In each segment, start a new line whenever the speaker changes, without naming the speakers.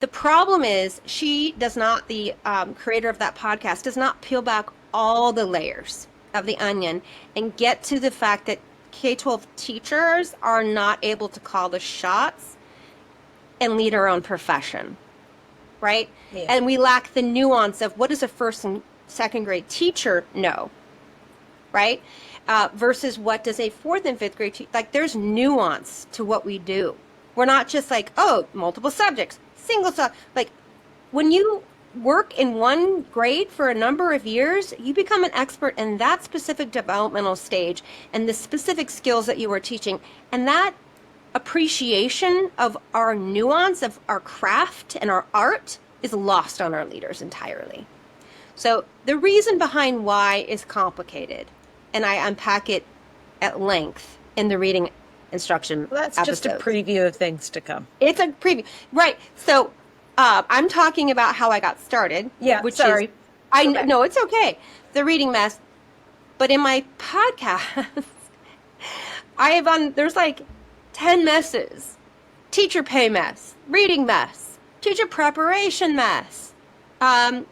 The problem is she does not, the creator of that podcast, does not peel back all the layers of the onion and get to the fact that K-12 teachers are not able to call the shots and lead our own profession, right?
Yeah.
And we lack the nuance of what does a first and second grade teacher know, right? Versus what does a fourth and fifth grade teacher, like there's nuance to what we do. We're not just like, oh, multiple subjects, single subject. Like when you work in one grade for a number of years, you become an expert in that specific developmental stage and the specific skills that you are teaching. And that appreciation of our nuance, of our craft and our art is lost on our leaders entirely. So the reason behind why is complicated, and I unpack it at length in the reading instruction
Well, that's
episodes.
just a preview of things to come.
It's a preview, right? So I'm talking about how I got started.
Yeah,
which
sorry.
is I
Okay.
no, it's okay. The reading mess, but in my podcast, I have there's like 10 messes: teacher pay mess, reading mess, teacher preparation mess,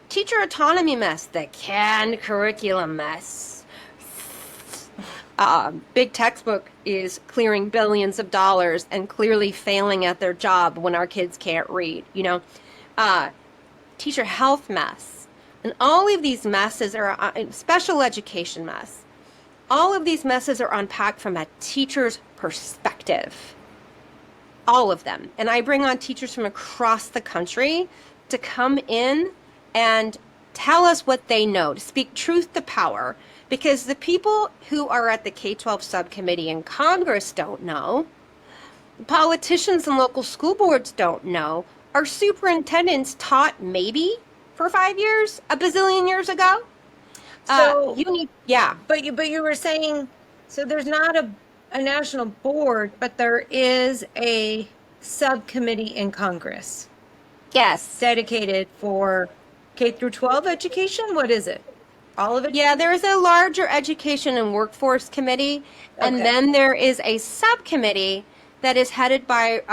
teacher autonomy mess, the canned curriculum mess. Big textbook is clearing billions of dollars and clearly failing at their job when our kids can't read, teacher health mess. And all of these messes are special education mess. All of these messes are unpacked from a teacher's perspective. All of them. And I bring on teachers from across the country to come in and tell us what they know, to speak truth to power. Because the people who are at the K-12 subcommittee in Congress don't know. Politicians and local school boards don't know. Our superintendents taught maybe for 5 years, a bazillion years ago.
So
yeah.
But you were saying, so there's not a national board, but there is a subcommittee in Congress
Yes.
dedicated for K through 12 education. What is it? All of it?
Yeah, there is a larger education and workforce committee, and
Okay.
then there is a subcommittee that is headed by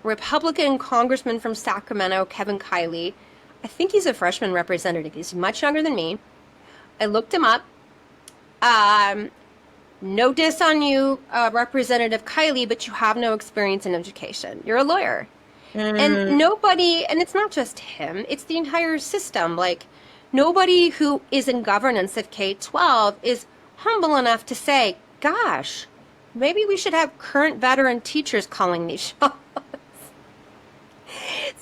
Republican Congressman from Sacramento, Kevin Kiley. I think he's a freshman representative. He's much younger than me. I looked him up. No diss on you, Representative Kiley, but you have no experience in education. You're a lawyer. And nobody, and it's not just him, it's the entire system. Like, nobody who is in governance of K-12 is humble enough to say, gosh, maybe we should have current veteran teachers calling these shots.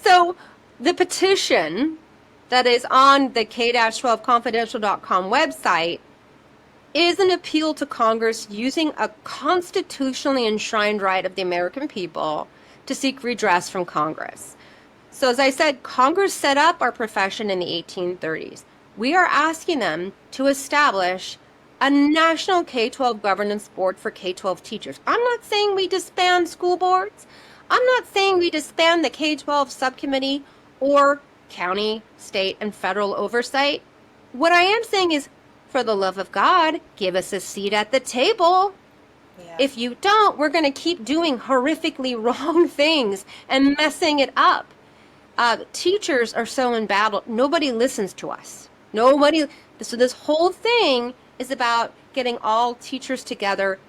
So the petition that is on the K-12confidential.com website is an appeal to Congress using a constitutionally enshrined right of the American people to seek redress from Congress. So as I said, Congress set up our profession in the 1830s. We are asking them to establish a national K-12 governance board for K-12 teachers. I'm not saying we disband school boards. I'm not saying we disband the K-12 subcommittee or county, state, and federal oversight. What I am saying is, for the love of God, give us a seat at the table.
Yeah.
If you don't, we're going to keep doing horrifically wrong things and messing it up. Teachers are so embattled. Nobody listens to us. Nobody. So this whole thing is about getting all teachers together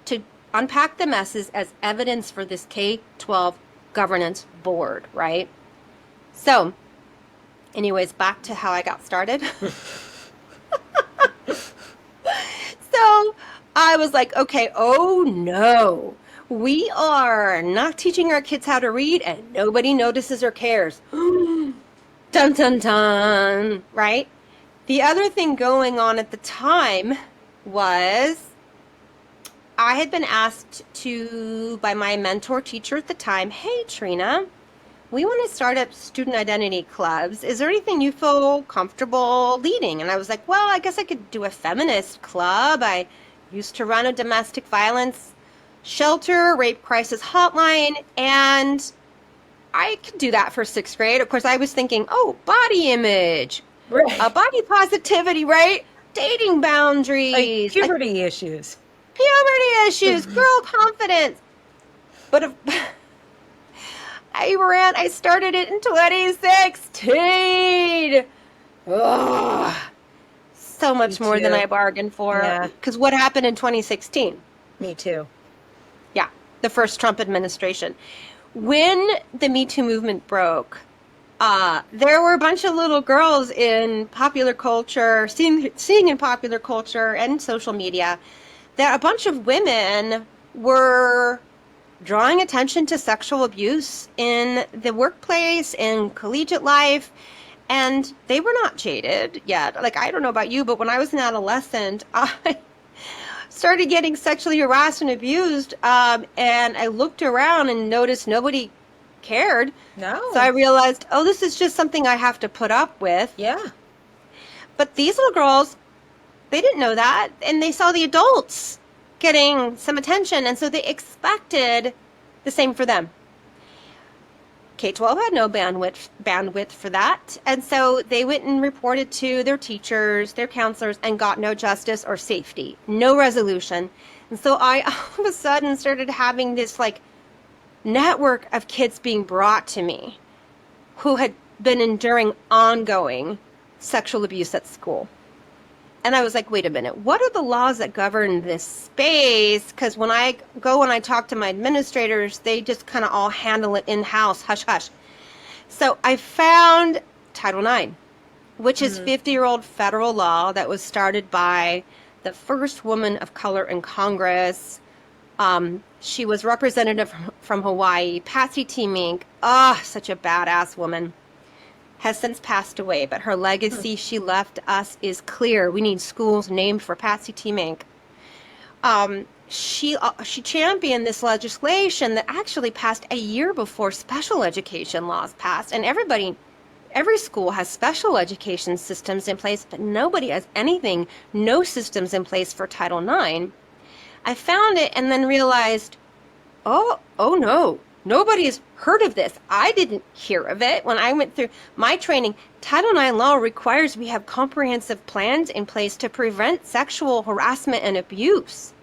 to unpack the messes as evidence for this K-12 governance board, right? So, anyways, back to how I got started. So I was like, okay, oh no, we are not teaching our kids how to read and nobody notices or cares. Dun, dun, dun, right? The other thing going on at the time was I had been asked by my mentor teacher at the time, hey, Trina, we want to start up student identity clubs. Is there anything you feel comfortable leading? And I was like, well, I guess I could do a feminist club. I used to run a domestic violence shelter, rape crisis hotline, and I could do that for sixth grade. Of course, I was thinking, oh, body image,
Right.
body positivity, right? Dating
Like
boundaries,
puberty issues.
puberty issues, girl confidence. But I started it in 2016. Ugh. So much more than I bargained for.
Yeah.
Because what happened in 2016?
Me too.
Yeah, the first Trump administration. When the Me Too movement broke, there were a bunch of little girls in popular culture, seeing in popular culture and social media, that a bunch of women were drawing attention to sexual abuse in the workplace, in collegiate life, and they were not jaded yet. Like, I don't know about you, but when I was an adolescent, I started getting sexually harassed and abused, and I looked around and noticed nobody cared.
No.
So I realized, oh, this is just something I have to put up with.
Yeah.
But these little girls, they didn't know that, and they saw the adults getting some attention, and so they expected the same for them. K-12 had no bandwidth for that, and so they went and reported to their teachers, their counselors, and got no justice or safety, no resolution. And so I all of a sudden started having this like network of kids being brought to me who had been enduring ongoing sexual abuse at school. And I was like, wait a minute, what are the laws that govern this space? Because when I go and I talk to my administrators, they just kind of all handle it in-house, hush, hush. So I found Title IX, which is 50-year-old federal law that was started by the first woman of color in Congress. She was representative from Hawaii, Patsy T. Mink. Such a badass woman. Has since passed away, but her legacy she left us is clear. We need schools named for Patsy T. Mink. She championed this legislation that actually passed a year before special education laws passed, and every school has special education systems in place, but nobody has no systems in place for Title IX. I found it and then realized, oh no. Nobody has heard of this. I didn't hear of it. When I went through my training, Title IX law requires we have comprehensive plans in place to prevent sexual harassment and abuse.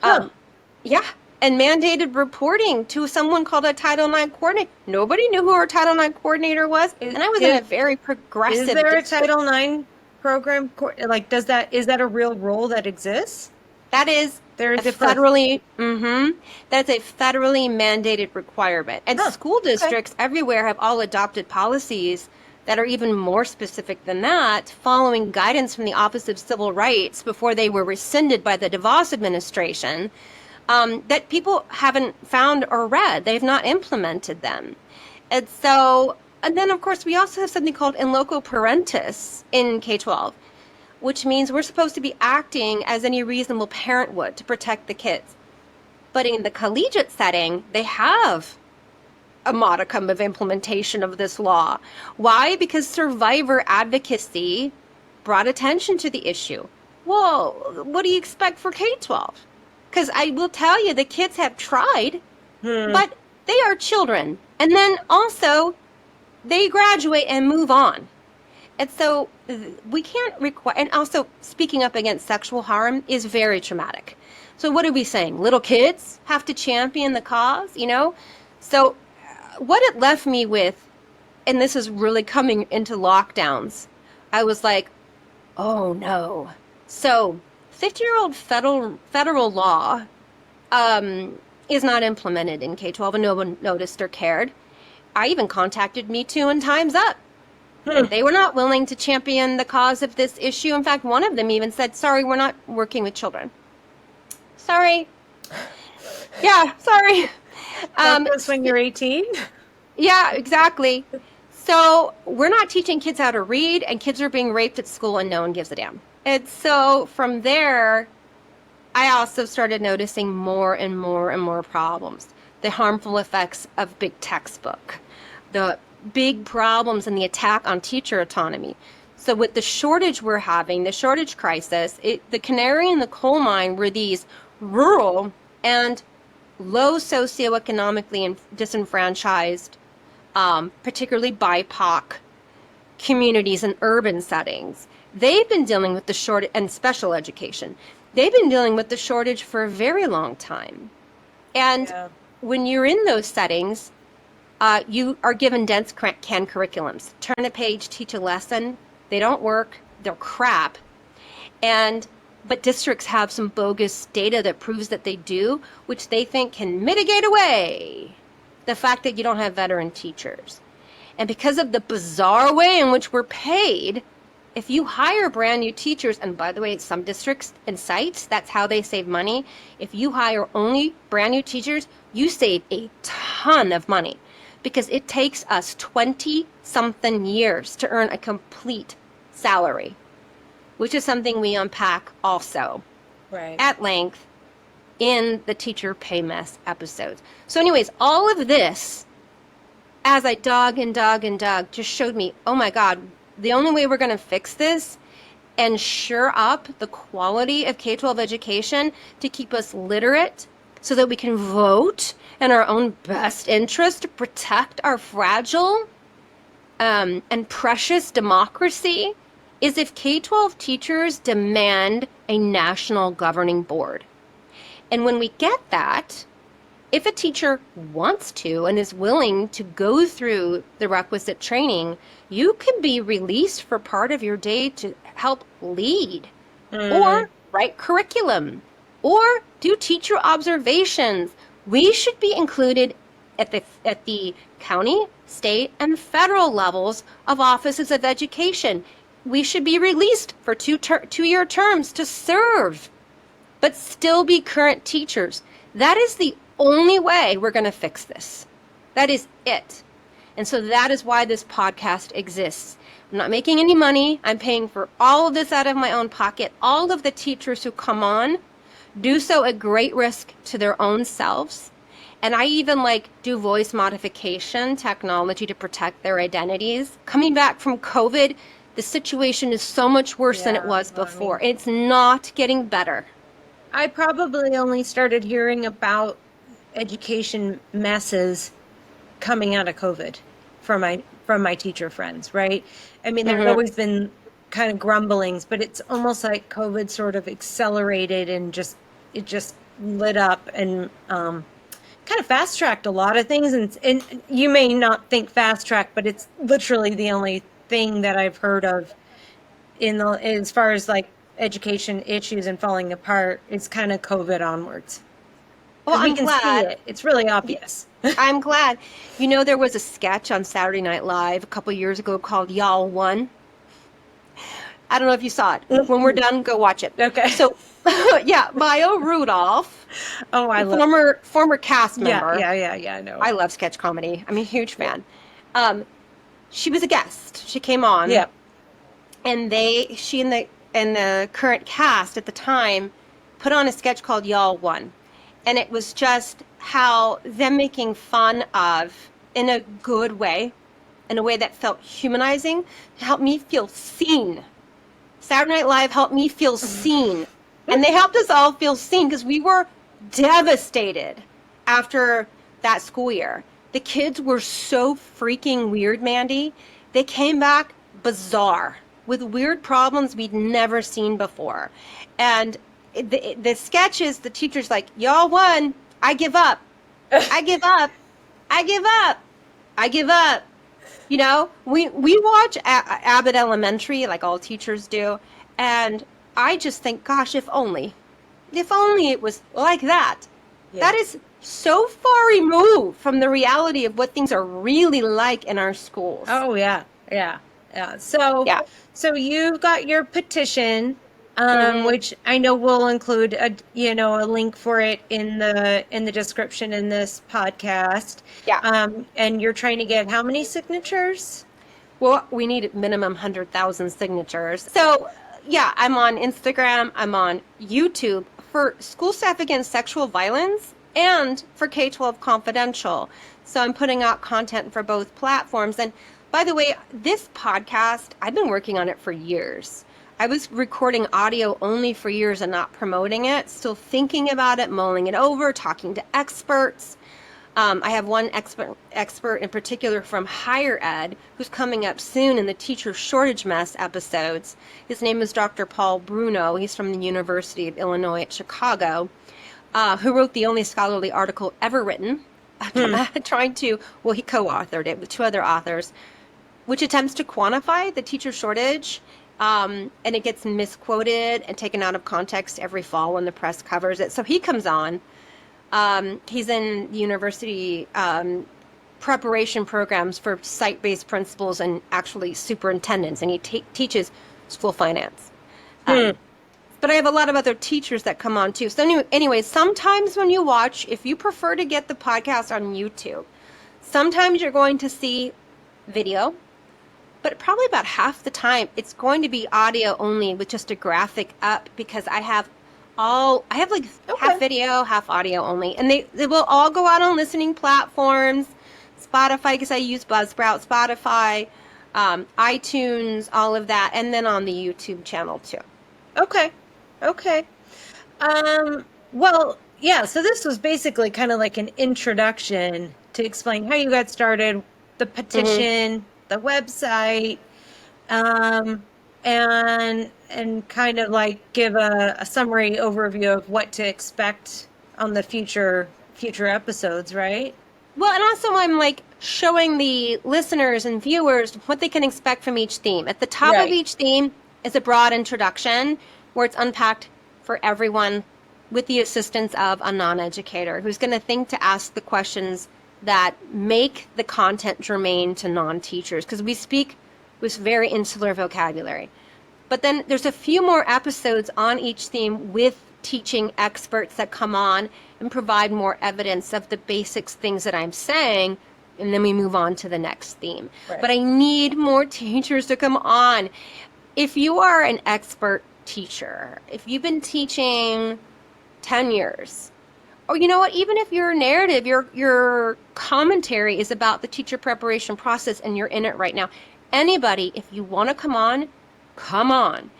Yeah, and mandated reporting to someone called a Title IX coordinator. Nobody knew who our Title IX coordinator was, and I was in a very progressive.
Is there a Title IX program? Like, is that a real role that exists?
That is that's a federally mandated requirement. And school districts everywhere have all adopted policies that are even more specific than that, following guidance from the Office of Civil Rights before they were rescinded by the DeVos administration, that people haven't found or read. They've not implemented them. And then of course we also have something called in loco parentis in K-12. Which means we're supposed to be acting as any reasonable parent would to protect the kids. But in the collegiate setting, they have a modicum of implementation of this law. Why? Because survivor advocacy brought attention to the issue. Well, what do you expect for K-12? Because I will tell you, the kids have tried, but they are children. And then also, they graduate and move on. And so we can't require, and also speaking up against sexual harm is very traumatic. So what are we saying? Little kids have to champion the cause, So what it left me with, and this is really coming into lockdowns, I was like, oh no. So 50-year-old federal law is not implemented in K-12 and no one noticed or cared. I even contacted Me Too and Time's Up. They were not willing to champion the cause of this issue. In fact, one of them even said, sorry, we're not working with children. Sorry. Yeah, sorry.
That's when you're 18?
Yeah, exactly. So we're not teaching kids how to read, and kids are being raped at school, and no one gives a damn. And so from there, I also started noticing more and more and more problems. The harmful effects of big textbook. The big problems in the attack on teacher autonomy. So with the shortage we're having, the shortage crisis, the canary in the coal mine were these rural and low socioeconomically disenfranchised, particularly BIPOC communities in urban settings. They've been dealing with the shortage, and special education. They've been dealing with the shortage for a very long time. And when you're in those settings, You are given dense canned curriculums. Turn a page, teach a lesson. They don't work. They're crap. But districts have some bogus data that proves that they do, which they think can mitigate away the fact that you don't have veteran teachers. And because of the bizarre way in which we're paid, if you hire brand new teachers, and by the way, some districts and sites, that's how they save money. If you hire only brand new teachers, you save a ton of money because it takes us 20 something years to earn a complete salary, which is something we unpack also at length in the teacher pay mess episodes. So anyways, all of this, as I dug and dug and dug, just showed me, oh my God, the only way we're going to fix this and shore up the quality of K-12 education to keep us literate so that we can vote in our own best interest to protect our fragile and precious democracy is if K-12 teachers demand a national governing board. And when we get that, if a teacher wants to and is willing to go through the requisite training, you can be released for part of your day to help lead or write curriculum or do teacher observations. We should be included at the county, state, and federal levels of offices of education. We should be released for two-year terms to serve, but still be current teachers. That is the only way we're going to fix this. That is it. And so that is why this podcast exists. I'm not making any money. I'm paying for all of this out of my own pocket. All of the teachers who come on do so at great risk to their own selves. And I even do voice modification technology to protect their identities. Coming back from COVID, the situation is so much worse than it was before. It's not getting better.
I probably only started hearing about education messes coming out of COVID from my teacher friends, right? I mean, there's always been kind of grumblings, but it's almost like COVID sort of accelerated and it just lit up and kind of fast tracked a lot of things. And you may not think fast track, but it's literally the only thing that I've heard of as far as education issues and falling apart is kind of COVID onwards.
Well,
we can see it. It's really obvious.
I'm glad. There was a sketch on Saturday Night Live a couple years ago called Y'all Won. I don't know if you saw it. When we're done, go watch it.
Okay.
So, yeah, Maya Rudolph.
Oh, I love
former cast member.
Yeah. I know.
I love sketch comedy. I'm a huge fan. She was a guest. She came on.
Yeah.
And she and the current cast at the time put on a sketch called Y'all Won. And it was just how them making fun of, in a good way, in a way that felt humanizing, helped me feel seen. Saturday Night Live helped me feel seen. And they helped us all feel seen because we were devastated after that school year. The kids were so freaking weird, Mandy. They came back bizarre with weird problems we'd never seen before. And the sketches, the teacher's like, y'all won. I give up. I give up. I give up. I give up. We watch Abbott Elementary like all teachers do. And I just think, gosh, if only it was like that. Yeah. That is so far removed from the reality of what things are really like in our schools.
Oh, yeah. So you've got your petition, which I know we'll include a link for it in the description in this podcast.
Yeah.
And you're trying to get how many signatures?
Well, we need minimum 100,000 signatures. So yeah, I'm on Instagram. I'm on YouTube for School Staff Against Sexual Violence and for K-12 Confidential. So I'm putting out content for both platforms. And by the way, this podcast, I've been working on it for years. I was recording audio only for years and not promoting it, still thinking about it, mulling it over, talking to experts. I have one expert in particular from higher ed who's coming up soon in the teacher shortage mess episodes. His name is Dr. Paul Bruno. He's from the University of Illinois at Chicago, who wrote the only scholarly article ever written
Hmm.
trying to, well, he co-authored it with two other authors, which attempts to quantify the teacher shortage. And it gets misquoted and taken out of context every fall when the press covers it. So he comes on. He's in university preparation programs for site-based principals and actually superintendents, and he teaches school finance.
Hmm.
But I have a lot of other teachers that come on too. So anyway, sometimes when you watch, if you prefer to get the podcast on YouTube, sometimes you're going to see video, but probably about half the time it's going to be audio only with just a graphic up because I have like half video, half audio only. And they will all go out on listening platforms, Spotify, because I use Buzzsprout, Spotify, iTunes, all of that, and then on the YouTube channel too.
Okay. Okay. Well, yeah, so this was basically kind of like an introduction to explain how you got started, the petition, the website, and kind of like give a summary overview of what to expect on the future episodes, right?
Well, and also I'm like showing the listeners and viewers what they can expect from each theme. At the top of
Right.
each theme is a broad introduction where it's unpacked for everyone with the assistance of a non-educator who's going to think to ask the questions that make the content germane to non-teachers, because we speak with very insular vocabulary. But then there's a few more episodes on each theme with teaching experts that come on and provide more evidence of the basics things that I'm saying, and then we move on to the next theme.
Right.
But I need more teachers to come on. If you are an expert teacher, if you've been teaching 10 years, or you know what, even if your narrative, your commentary is about the teacher preparation process and you're in it right now, anybody, if you want to come on, come on.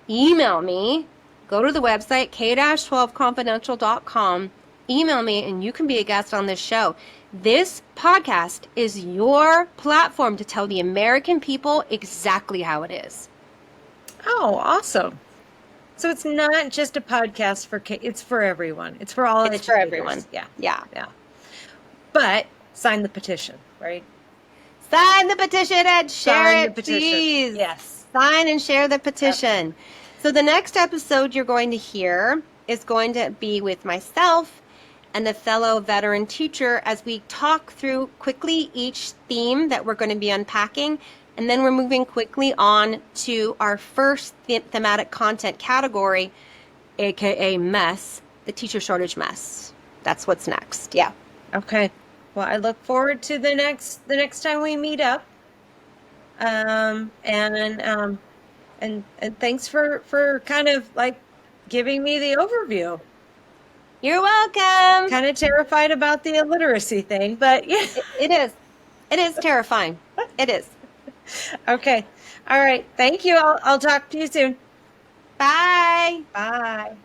Email me. Go to the website, k-12confidential.com. Email me and you can be a guest on this show. This podcast is your platform to tell the American people exactly how it is.
Oh, awesome. So it's not just a podcast for kids, it's for everyone. It's for all
It's for
educators.
everyone.
Yeah.
Yeah.
Yeah. But sign the petition, right?
Sign the petition and share
Sign the
it,
petition.
please.
Yes.
Sign and share the petition. So the next episode you're going to hear is going to be with myself and a fellow veteran teacher as we talk through quickly each theme that we're going to be unpacking. And then we're moving quickly on to our first thematic content category, aka mess, the teacher shortage mess. That's what's next. Yeah.
Okay. Well, I look forward to the next time we meet up. And thanks for kind of like giving me the overview.
You're welcome.
Kind of terrified about the illiteracy thing, but yeah.
It is. It is terrifying. It is.
Okay. All right. Thank you. I'll talk to you soon.
Bye.
Bye.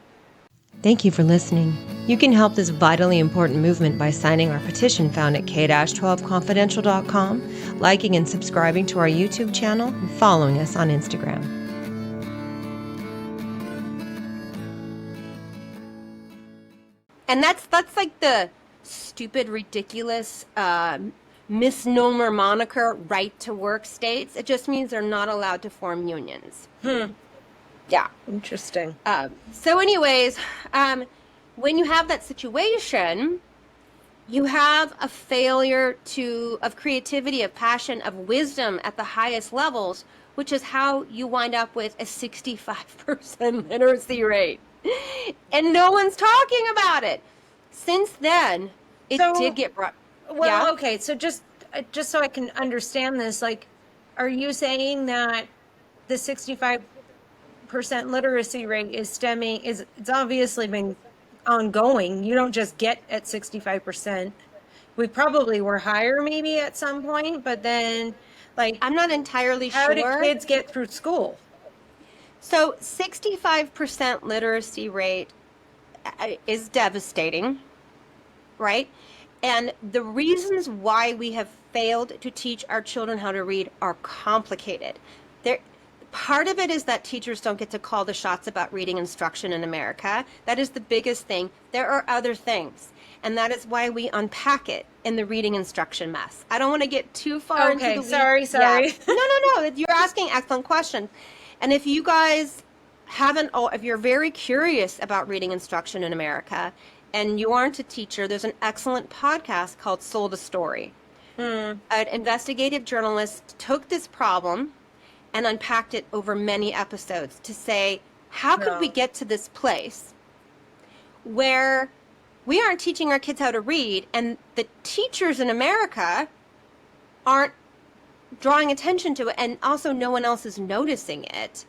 Thank you for listening. You can help this vitally important movement by signing our petition found at k-12confidential.com, liking and subscribing to our YouTube channel, and following us on Instagram. And that's like the stupid, ridiculous misnomer moniker right to work states. It just means they're not allowed to form unions. Yeah.
Interesting.
So anyways, when you have that situation, you have a failure of creativity, of passion, of wisdom at the highest levels, which is how you wind up with a 65% literacy rate. And no one's talking about it. Since then, it did get brought.
Well,
Yeah?
okay. So just so I can understand this, like, are you saying that the 65% literacy rate is it's obviously been ongoing? You don't just get at 65%. We probably were higher maybe at some point, but then like,
I'm not entirely
how
sure.
do kids get through school?
So 65% literacy rate is devastating, right? And the reasons why we have failed to teach our children how to read are complicated. Part of it is that teachers don't get to call the shots about reading instruction in America. That is the biggest thing. There are other things. and that is why we unpack it in the reading instruction mess. I don't want to get too far into
Okay,
the weeds.
sorry.
Yeah. No. You're asking excellent questions. And if you guys haven't, if you're very curious about reading instruction in America and you aren't a teacher, there's an excellent podcast called Sold a Story. An investigative journalist took this problem and unpacked it over many episodes to say, how could we get to this place where we aren't teaching our kids how to read and the teachers in America aren't drawing attention to it, and also no one else is noticing it?